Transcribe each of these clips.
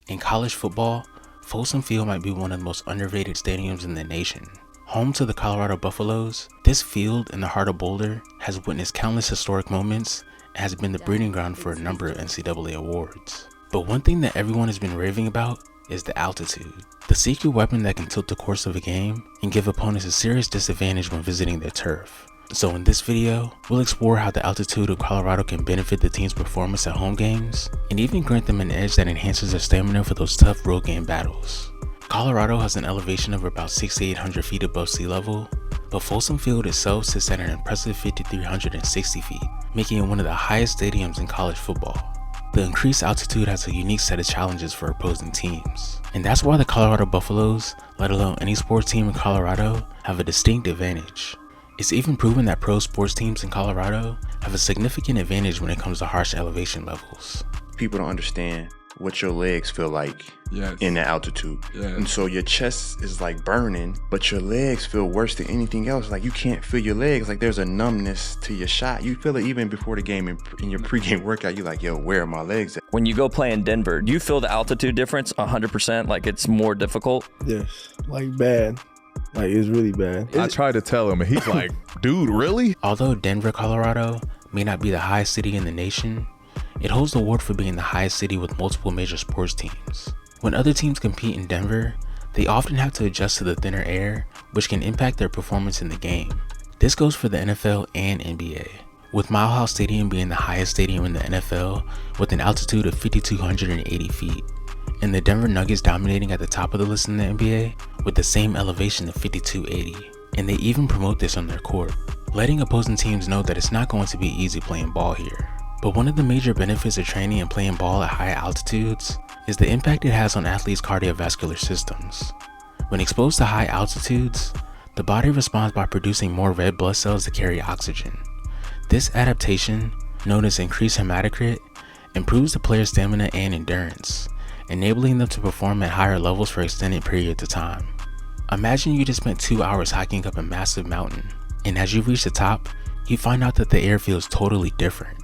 In college football, Folsom Field might be one of the most underrated stadiums in the nation. Home to the Colorado Buffaloes, this field in the heart of Boulder has witnessed countless historic moments and has been the breeding ground for a number of NCAA awards. But one thing that everyone has been raving about is the altitude, the secret weapon that can tilt the course of a game and give opponents a serious disadvantage when visiting their turf. So in this video, we'll explore how the altitude of Colorado can benefit the team's performance at home games, and even grant them an edge that enhances their stamina for those tough road game battles. Colorado has an elevation of about 6,800 feet above sea level, but Folsom Field itself sits at an impressive 5,360 feet, making it one of the highest stadiums in college football. The increased altitude has a unique set of challenges for opposing teams, and that's why the Colorado Buffaloes, let alone any sports team in Colorado, have a distinct advantage. It's even proven that pro sports teams in Colorado have a significant advantage when it comes to harsh elevation levels. People don't understand what your legs feel like in the altitude. And so your chest is like burning, but your legs feel worse than anything else. Like you can't feel your legs. Like there's a numbness to your shot. You feel it even before the game in your pregame workout. You're like, yo, where are my legs at? When you go play in Denver, do you feel the altitude difference 100%? Like it's more difficult? Yes, like bad. Like it's really bad. I tried to tell him and he's like, dude, really? Although Denver, Colorado may not be the highest city in the nation, it holds the award for being the highest city with multiple major sports teams. When other teams compete in Denver, they often have to adjust to the thinner air, which can impact their performance in the game. This goes for the NFL and NBA, with Mile High Stadium being the highest stadium in the NFL with an altitude of 5,280 feet, and the Denver Nuggets dominating at the top of the list in the NBA with the same elevation of 5,280, and they even promote this on their court, letting opposing teams know that it's not going to be easy playing ball here. But one of the major benefits of training and playing ball at high altitudes is the impact it has on athletes' cardiovascular systems. When exposed to high altitudes, the body responds by producing more red blood cells to carry oxygen. This adaptation, known as increased hematocrit, improves the player's stamina and endurance, enabling them to perform at higher levels for extended periods of time. Imagine you just spent 2 hours hiking up a massive mountain, and as you reach the top, you find out that the air feels totally different.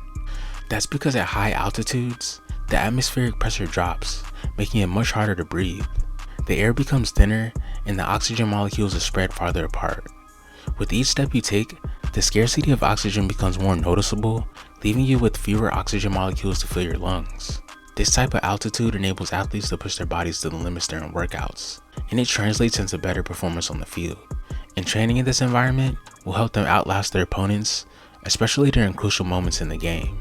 That's because at high altitudes, the atmospheric pressure drops, making it much harder to breathe. The air becomes thinner and the oxygen molecules are spread farther apart. With each step you take, the scarcity of oxygen becomes more noticeable, leaving you with fewer oxygen molecules to fill your lungs. This type of altitude enables athletes to push their bodies to the limits during workouts, and it translates into better performance on the field. And training in this environment will help them outlast their opponents, especially during crucial moments in the game.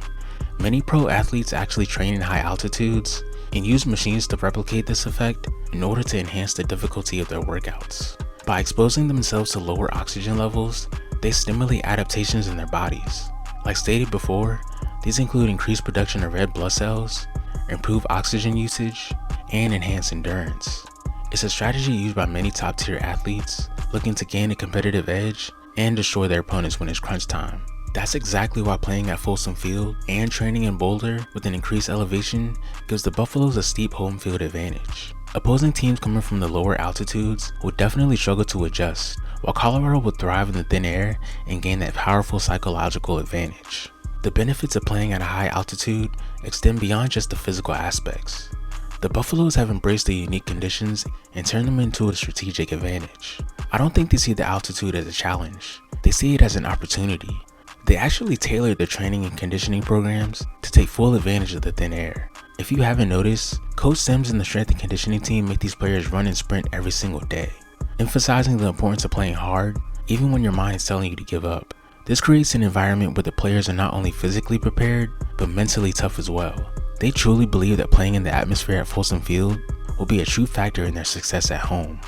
Many pro athletes actually train in high altitudes and use machines to replicate this effect in order to enhance the difficulty of their workouts. By exposing themselves to lower oxygen levels, they stimulate adaptations in their bodies. Like stated before, these include increased production of red blood cells, improved oxygen usage, and enhanced endurance. It's a strategy used by many top-tier athletes looking to gain a competitive edge and destroy their opponents when it's crunch time. That's exactly why playing at Folsom Field and training in Boulder with an increased elevation gives the Buffaloes a steep home field advantage. Opposing teams coming from the lower altitudes will definitely struggle to adjust, while Colorado will thrive in the thin air and gain that powerful psychological advantage. The benefits of playing at a high altitude extend beyond just the physical aspects. The Buffaloes have embraced the unique conditions and turned them into a strategic advantage. I don't think they see the altitude as a challenge, they see it as an opportunity. They actually tailored their training and conditioning programs to take full advantage of the thin air. If you haven't noticed, Coach Sims and the strength and conditioning team make these players run and sprint every single day, emphasizing the importance of playing hard even when your mind is telling you to give up. This creates an environment where the players are not only physically prepared, but mentally tough as well. They truly believe that playing in the atmosphere at Folsom Field will be a true factor in their success at home.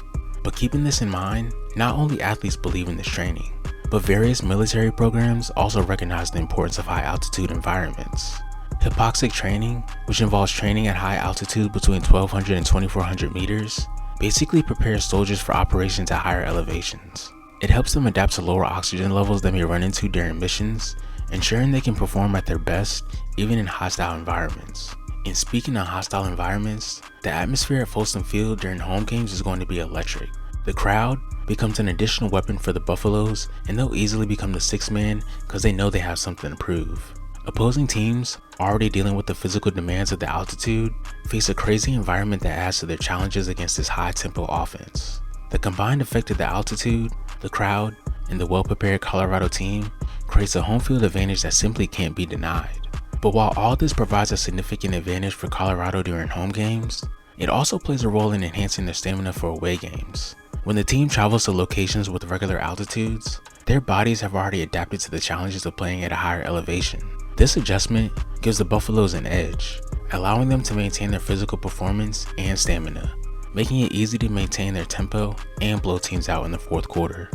But keeping this in mind, not only athletes believe in this training, but various military programs also recognize the importance of high altitude environments. Hypoxic training, which involves training at high altitude between 1,200 and 2,400 meters, basically prepares soldiers for operations at higher elevations. It helps them adapt to lower oxygen levels they may run into during missions, ensuring they can perform at their best even in hostile environments. And speaking of hostile environments, the atmosphere at Folsom Field during home games is going to be electric. The crowd becomes an additional weapon for the Buffaloes, and they'll easily become the sixth man because they know they have something to prove. Opposing teams, already dealing with the physical demands of the altitude, face a crazy environment that adds to their challenges against this high-tempo offense. The combined effect of the altitude, the crowd, and the well-prepared Colorado team creates a home field advantage that simply can't be denied. But while all this provides a significant advantage for Colorado during home games, it also plays a role in enhancing their stamina for away games. When the team travels to locations with regular altitudes, their bodies have already adapted to the challenges of playing at a higher elevation. This adjustment gives the Buffaloes an edge, allowing them to maintain their physical performance and stamina, making it easy to maintain their tempo and blow teams out in the fourth quarter.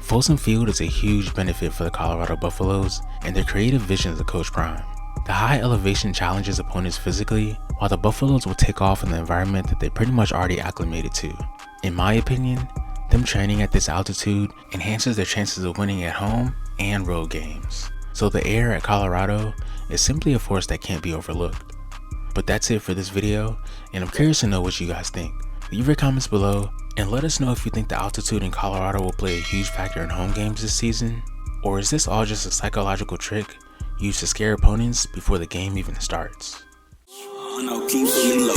Folsom Field is a huge benefit for the Colorado Buffaloes and their creative visions of Coach Prime. The high elevation challenges opponents physically, while the Buffaloes will take off in the environment that they pretty much already acclimated to. In my opinion, them training at this altitude enhances their chances of winning at home and road games. So the air at Colorado is simply a force that can't be overlooked. But that's it for this video, and I'm curious to know what you guys think. Leave your comments below and let us know if you think the altitude in Colorado will play a huge factor in home games this season, or is this all just a psychological trick used to scare opponents before the game even starts? I know keep me low.